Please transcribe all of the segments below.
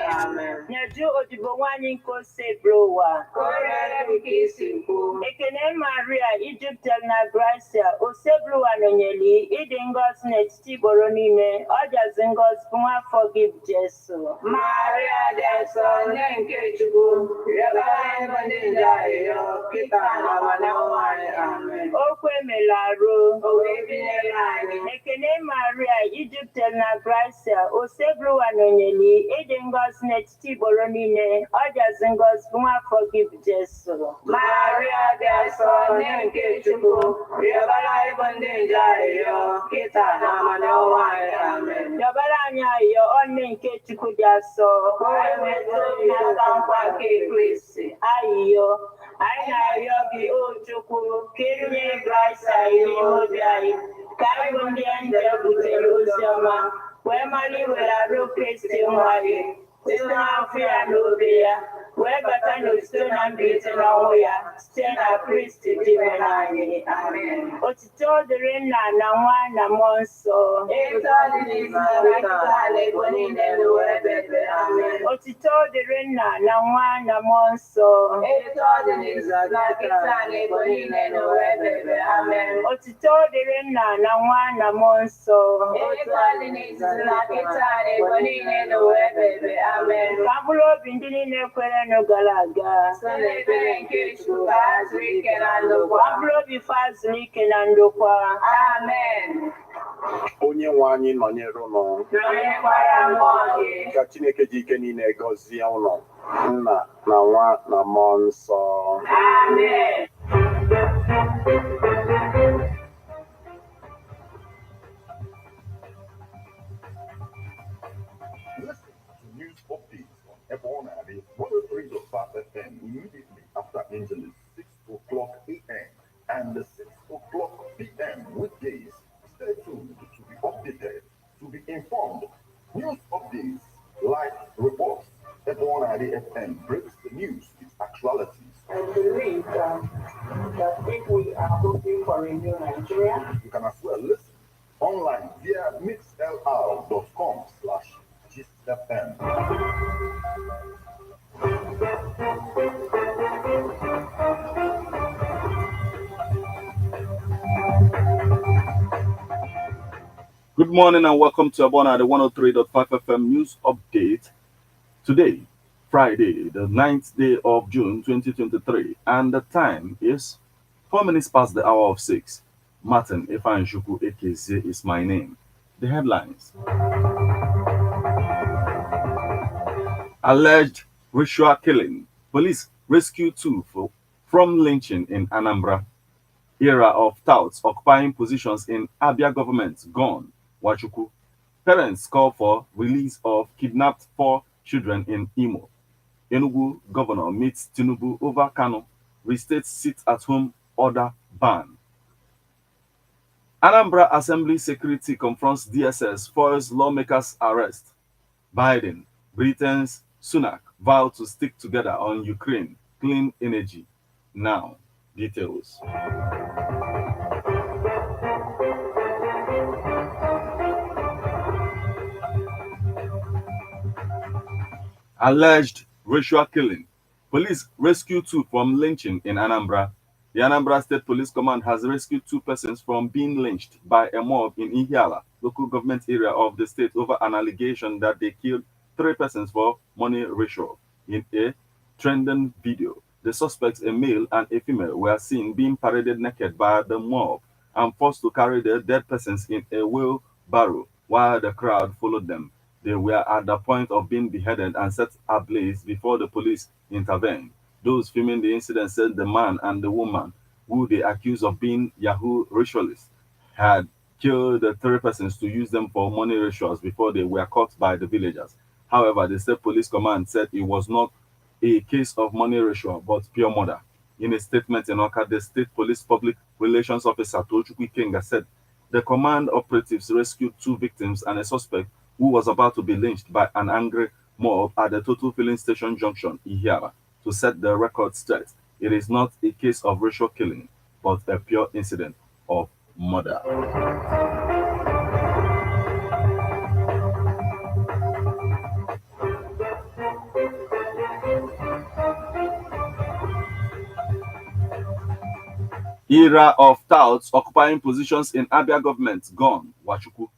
Amen. Nyaju odibo wanyi nkose browa. Korele bukisiku. Ekene Maria Egyptel na Gracia osebru anonyeli idi ngozi n'etiti igboro niile ọjazi ngozi bụ nwa forgive Jesu. Maria deso nke Chukwu rịọbara ebe ndị nje arịrịọ kịta na n'ọnwa anyị. Amen. Okwu emela arụ. O wee binyere anyị. Ekene Maria Egyptel na Gracia osebru anonyeli idi ngozi n'etiti igboro niile ọjazi ngozi bụ nwa forgive Jesu. Maria deso nke Chukwu rịọbara ebe ndị nje arịrịọ kịta na n'ọnwa anyị. Amen. Yọbara anyị ayọ ọnne nke Chukwu dị asọ. Ka o wee metụ n'aka nkwa nke Kristi. Ayịyọ anyị na-arịọ gị o Chukwu ka enye Kraịst anyị n'ime obi anyị ka anyị bụ ndị nje butere ozi ọma wee mara iwere arụ Kristi nwa gị site n'afọ ya na obi ya wee bata n'otuto na mbilite n'ọnwụ ya site na Kristi dị nwere anyị. Amen. Otuto dịrị Nna na Nwa na Mmụọ Nsọ. Etu ọ dị n'izu na kịta na ebo niile n'ụwa ebe ebe. Amen. Otuto dịrị Nna na Nwa na Mmụọ Nsọ. Etu ọ dị n'izu na kịta na ebo niile n'ụwa ebe ebe. Amen. Otuto dịrị Nna na Nwa na Mmụọ Nsọ. Etu ọ dị n'izu na kịta na ebo niile n'ụwa ebe ebe. Amen. Ka mkpụrụ obi ndị niile kwerenụ gara aga So na ekpere nke Chukwu ka ha zuru ike na ndokwa. ka mkpụrụ obi fa zuru ike na ndokwa. Amen. Onye nwe anyị nọnyere ụnụ. Nọnyekwara mmụọ gị. Ka Chineke ji ike niile gọzie ụnụ, Nna na Nwa na Mmụọ Nsọ. Amen. Listen to news updates on Ebonadi 103.5 FM immediately after Angeles 6 o'clock a.m. and 6 o'clock p.m. weekdays. Stay tuned to be updated, to be informed. News updates, live reports. Ebonadi FM breaks the news with actualities. I believe that if we are hoping for a new Nigeria, You can as well listen online via mixlr.com/GFM. Good morning and welcome to Abona, the 103.5 FM news update. Today, Friday, the 9th day of June 2023, and the time is 4 minutes past the hour of 6. Martin Ifanshuku AKZ is my name. The headlines: alleged ritual killing. Police rescue two from lynching in Anambra. Era of touts occupying positions in Abia government gone. Wachuku. Parents call for release of kidnapped 4 children in Imo. Enugu governor meets Tinubu over Kanu. Restates sit-at-home order ban. Anambra Assembly security confronts DSS, foils lawmakers' arrest. Biden, Britain's Sunak vow to stick together on Ukraine, clean energy. Now, details. Alleged ritual killing. Police rescue 2 from lynching in Anambra. The Anambra State Police Command has rescued 2 persons from being lynched by a mob in Ihiala, local government area of the state, over an allegation that they killed 3 persons for money ritual. In a trending video, the suspects, a male and a female, were seen being paraded naked by the mob and forced to carry the dead persons in a wheelbarrow while the crowd followed them. They were at the point of being beheaded and set ablaze before the police intervened. Those filming the incident said the man and the woman, who they accused of being Yahoo ritualists, had killed the 3 persons to use them for money rituals before they were caught by the villagers. However, the State Police Command said it was not a case of money ritual, but pure murder. In a statement in Oka, the State Police Public Relations Officer Tochukwu Kenga said the command operatives rescued 2 victims and a suspect who was about to be lynched by an angry mob at the Total Filling Station Junction, Ihiara. To set the record straight, it is not a case of ritual killing, but a pure incident of murder. Era of touts occupying positions in Abia government gone, Wachuku.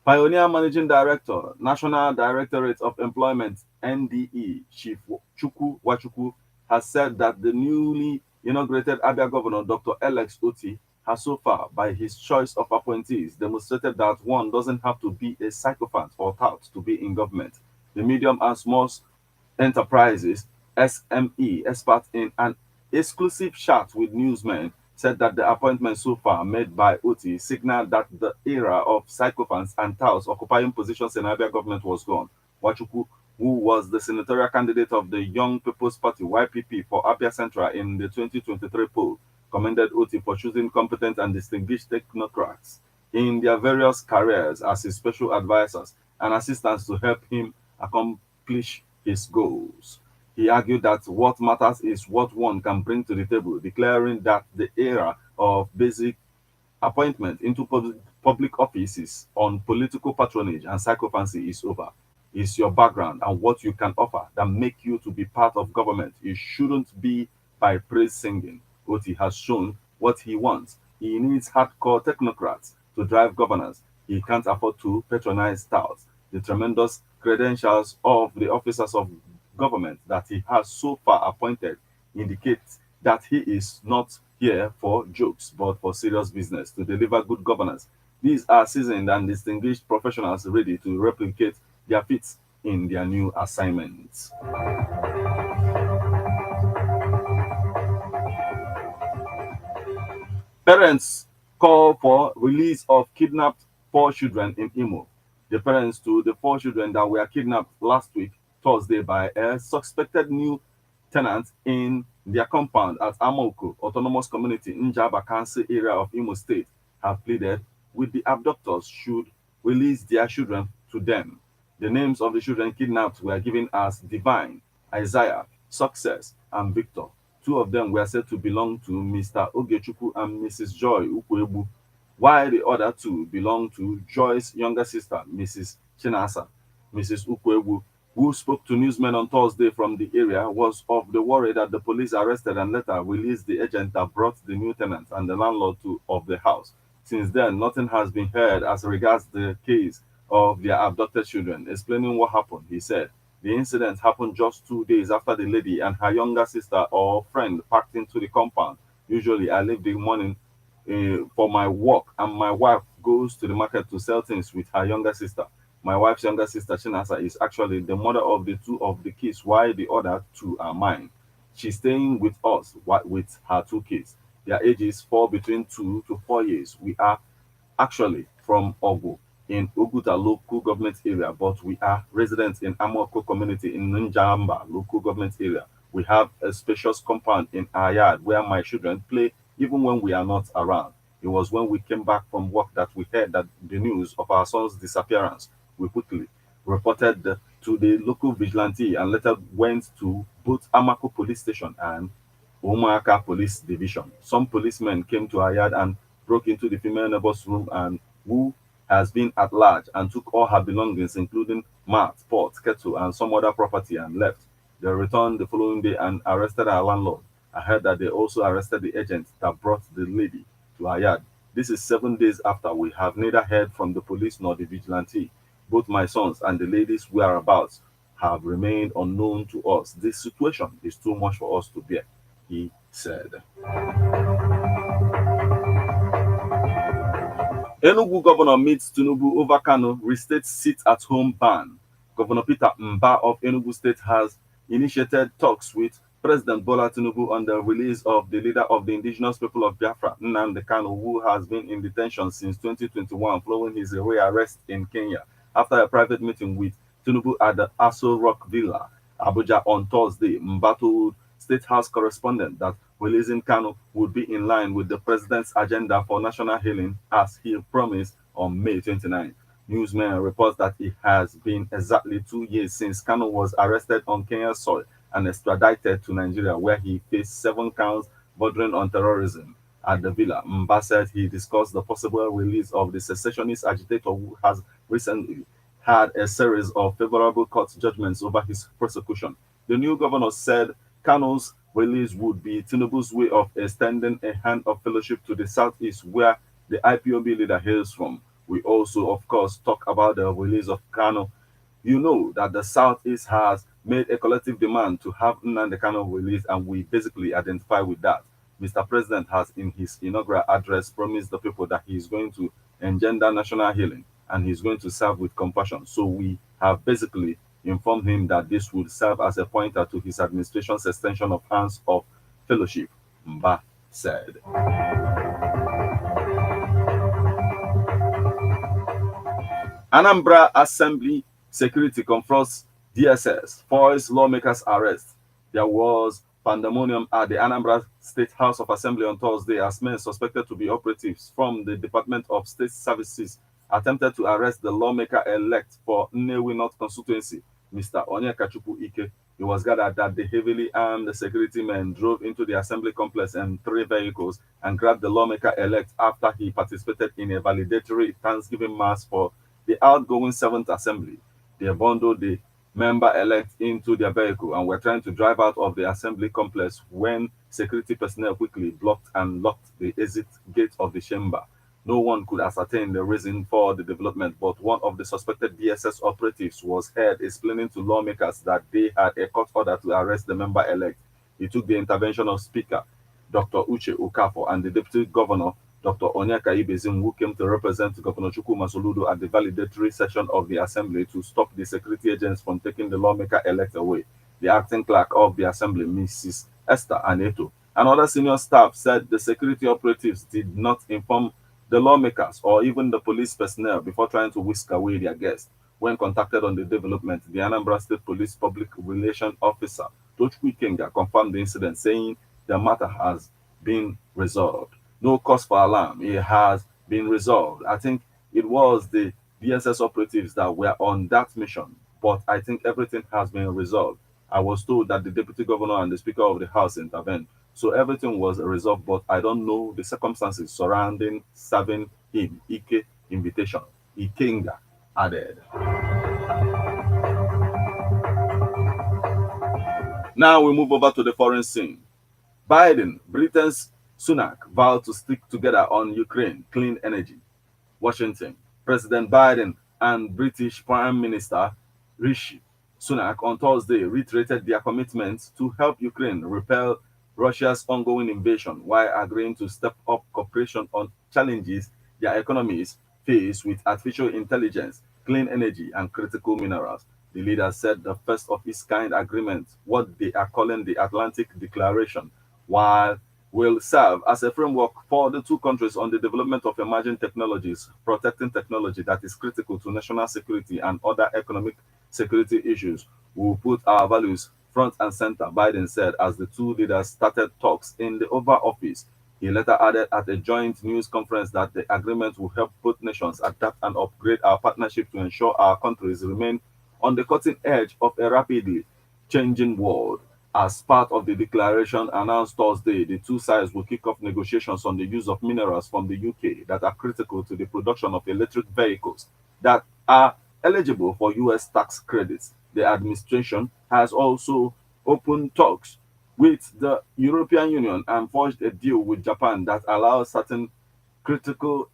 Pioneer Managing Director, National Directorate of Employment, NDE, Chief Chukwu Wachuku, has said that the newly inaugurated Abia Governor, Dr. Alex Oti, has so far, by his choice of appointees, demonstrated that one doesn't have to be a sycophant or tout to be in government. The medium and small enterprises SME expert in an exclusive chat with newsmen said that the appointments so far made by Oti signaled that the era of sycophants and touts occupying positions in Abia government was gone. Wachuku, who was the senatorial candidate of the Young People's Party YPP for Abia Central in the 2023 poll, commended Oti for choosing competent and distinguished technocrats in their various careers as his special advisors and assistants to help him accomplish his goals. He argued that what matters is what one can bring to the table, declaring that the era of basic appointment into public offices on political patronage and sycophancy is over. It's your background and what you can offer that make you to be part of government. It shouldn't be by praise singing. Oti has shown what he wants. He needs hardcore technocrats to drive governance. He can't afford to patronize touts. The tremendous credentials of the officers of government that he has so far appointed indicates that he is not here for jokes but for serious business to deliver good governance. These are seasoned and distinguished professionals ready to replicate their feats in their new assignments. Parents call for release of kidnapped four children in Imo. The parents to the four children that were kidnapped last week, Thursday, by a suspected new tenant in their compound at Amoko Autonomous Community in Njaba Council area of Imo State have pleaded with the abductors should release their children to them. The names of the children kidnapped were given as Divine, Isaiah, Success, and Victor. Two of them were said to belong to Mr. Ogechukwu and Mrs. Joy Ukwebu, while the other two belong to Joy's younger sister, Mrs. Chinasa. Mrs. Ukwebu, who spoke to newsmen on Thursday from the area, was of the worry that the police arrested and later released the agent that brought the new tenant and the landlord of the house. Since then, nothing has been heard as regards the case of their abducted children. Explaining what happened, he said, the incident happened just 2 days after the lady and her younger sister or friend packed into the compound. Usually, I leave the morning for my work, and my wife goes to the market to sell things with her younger sister. My wife's younger sister, Chinasa, is actually the mother of the two of the kids, while the other two are mine. She's staying with us with her two kids. Their ages fall between 2 to 4 years. We are actually from Ogu in Oguta local government area, but we are residents in Amoko community in Njamba local government area. We have a spacious compound in our yard where my children play even when we are not around. It was when we came back from work that we heard that the news of our son's disappearance. We quickly reported to the local vigilante and later went to both Amako police station and Umuaka police division. Some policemen came to our yard and broke into the female neighbor's room and who has been at large and took all her belongings, including mat, pot, kettle, and some other property and left. They returned the following day and arrested our landlord. I heard that they also arrested the agent that brought the lady to our yard. This is 7 days after we have neither heard from the police nor the vigilante. Both my sons and the lady's whereabouts have remained unknown to us. This situation is too much for us to bear, he said. Enugu governor meets Tinubu over Kanu, restates sit-at-home ban. Governor Peter Mbah of Enugu State has initiated talks with President Bola Tinubu on the release of the leader of the indigenous people of Biafra, Nnamdi Kanu, who has been in detention since 2021 following his rearrest in Kenya. After a private meeting with Tinubu at the Aso Rock Villa, Abuja on Thursday, Mbah told State House correspondent that releasing Kanu would be in line with the president's agenda for national healing as he promised on May 29. Newsmen report that it has been exactly 2 years since Kanu was arrested on Kenyan soil and extradited to Nigeria, where he faced 7 counts bordering on terrorism. At the villa, Mbah said he discussed the possible release of the secessionist agitator who has recently had a series of favorable court judgments over his prosecution. The new governor said Kanu's release would be Tinubu's way of extending a hand of fellowship to the southeast, where the IPOB leader hails from. We also, of course, talk about the release of Kanu. You know that the southeast has made a collective demand to have Nnamdi Kanu released, and we basically identify with that. Mr. President has, in his inaugural address, promised the people that he is going to engender national healing and he's going to serve with compassion. So we have basically informed him that this would serve as a pointer to his administration's extension of hands of fellowship, Mbah said. Anambra Assembly security confronts DSS, foils lawmakers' arrest. There was pandemonium at the Anambra State House of Assembly on Thursday as men suspected to be operatives from the Department of State Services attempted to arrest the lawmaker-elect for Nnewi North constituency, Mr. Onyekachukwu Ike. It was gathered that the heavily armed security men drove into the assembly complex in 3 vehicles and grabbed the lawmaker-elect after he participated in a validatory Thanksgiving mass for the outgoing 7th Assembly. They bundled the member-elect into their vehicle and were trying to drive out of the assembly complex when security personnel quickly blocked and locked the exit gate of the chamber. No one could ascertain the reason for the development, but one of the suspected DSS operatives was heard explaining to lawmakers that they had a court order to arrest the member-elect. He took the intervention of Speaker Dr. Uche Okafor and the Deputy Governor Dr. Onyeka Ibezim, who came to represent Governor Chukwuma Soludo at the validatory session of the Assembly to stop the security agents from taking the lawmaker-elect away. The acting clerk of the Assembly, Mrs. Esther Aneto, and other senior staff said the security operatives did not inform the lawmakers or even the police personnel before trying to whisk away their guests. When contacted on the development, the Anambra State Police Public Relations Officer, Tochukwu Ikenga, confirmed the incident, saying the matter has been resolved. No cause for alarm. It has been resolved. I think it was the DSS operatives that were on that mission, but I think everything has been resolved. I was told that the Deputy Governor and the Speaker of the House intervened. So everything was resolved, but I don't know the circumstances surrounding serving him Ike invitation. Ikenga added. Now we move over to the foreign scene. Biden, Britain's Sunak vowed to stick together on Ukraine, clean energy. Washington, President Biden and British Prime Minister Rishi Sunak on Thursday reiterated their commitment to help Ukraine repel Russia's ongoing invasion while agreeing to step up cooperation on challenges their economies face with artificial intelligence, clean energy, and critical minerals. The leaders said the first of its kind agreement, what they are calling the Atlantic Declaration, while will serve as a framework for the two countries on the development of emerging technologies, protecting technology that is critical to national security and other economic security issues. We will put our values front and center, Biden said as the two leaders started talks in the Oval Office. He later added at a joint news conference that the agreement will help both nations adapt and upgrade our partnership to ensure our countries remain on the cutting edge of a rapidly changing world. As part of the declaration announced Thursday, the two sides will kick off negotiations on the use of minerals from the UK that are critical to the production of electric vehicles that are eligible for US tax credits. The administration has also opened talks with the European Union and forged a deal with Japan that allows certain critical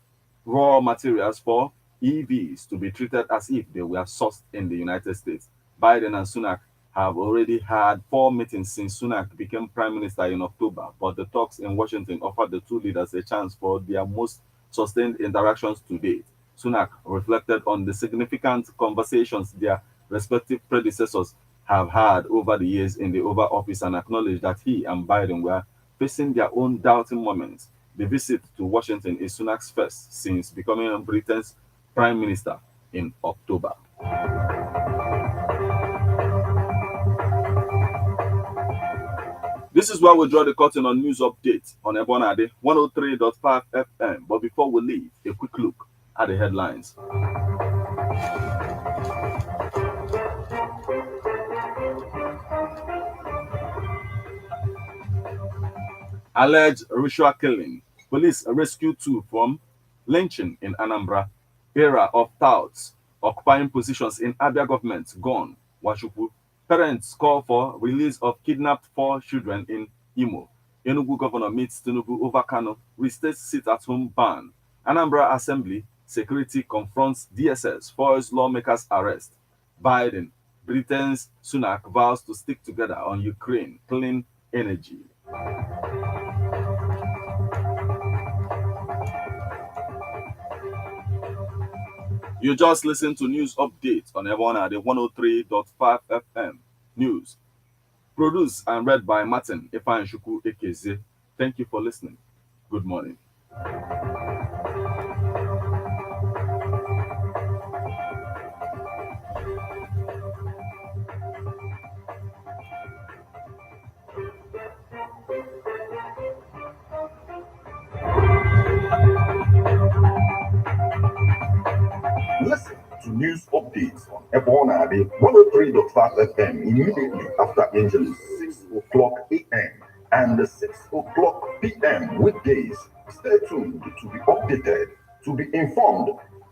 raw materials for EVs to be treated as if they were sourced in the United States. Biden and Sunak have already had 4 meetings since Sunak became prime minister in October, but the talks in Washington offered the two leaders a chance for their most sustained interactions to date. Sunak reflected on the significant conversations their respective predecessors have had over the years in the Oval Office and acknowledged that he and Biden were facing their own doubting moments. The visit to Washington is Sunak's first since becoming Britain's prime minister in October. This is where we draw the curtain on news updates on Ebonade 103.5 FM. But before we leave, a quick look at the headlines. Alleged ritual killing. Police rescue 2 from lynching in Anambra. Era of touts occupying positions in Abia government gone. Washupu. Parents call for release of kidnapped 4 children in Imo. Enugu governor meets Tinubu over Kanu, restates sit-at-home ban. Anambra Assembly, security confronts DSS, foils lawmakers' arrest. Biden, Britain's Sunak vows to stick together on Ukraine, clean energy. You just listened to news updates on Ebona, the 103.5 FM news. Produced and read by Martin Ifeanyi Ekeze. Thank you for listening. Good morning. Listen to news updates on Ebona, the 103.5 FM immediately after Angeles, 6 o'clock a.m. and 6 o'clock p.m. weekdays. Stay tuned to be updated, to be informed.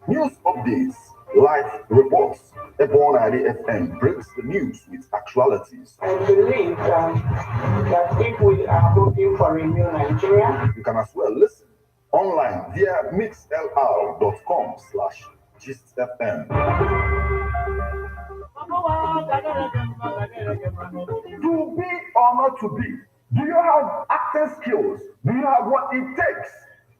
News updates, live reports. Ebona FM breaks the news with actualities. I believe that if we are looking for a new Nigeria, You can as well listen online via mixlr.com/GistFM. To be or not to be? Do you have acting skills? Do you have what it takes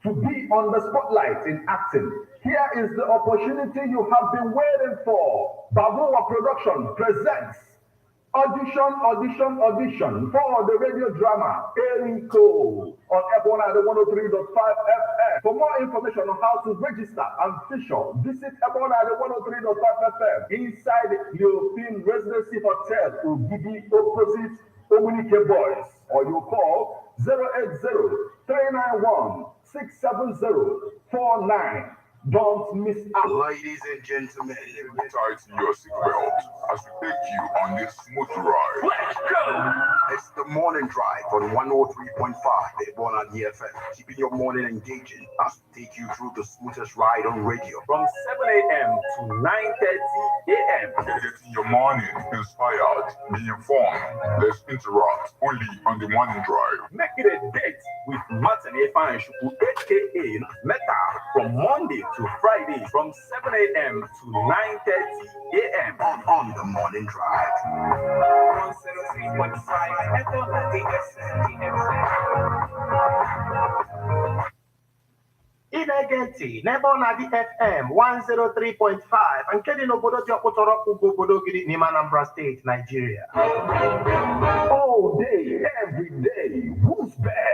to be on the spotlight in acting? Here is the opportunity you have been waiting for. Babuwa Production presents audition for the radio drama Eriko on Ebona the 103.5 FM. For more information on how to register and feature, visit Ebona the 103.5 FM inside European Residency Hotel Ugidi opposite Omunike Boys, or you call 080-391-67049. Don't miss out. Ladies and gentlemen, tighten your seatbelt as we take you on this smooth ride. Let's go! It's the morning drive on 103.5 Ebona DFM, keeping your morning engaging as we take you through the smoothest ride on radio. From 7 a.m. to 9:30 a.m. Getting your morning inspired, be informed. Let's interact only on the morning drive. Make it a date with Martin Ifeanyi aka Meta from Monday to Friday from 7 a.m. to 9:30 a.m. On the morning drive. 103.5 Ebona DFM. Ị na-ege ntị n'ebe ọ na-adị FM 103.5 nke dị n'obodo dị ọkpụtọrọ ugwu obodo Ogidi n'ime Anambra State, Nigeria. All day, every day. Who's bad?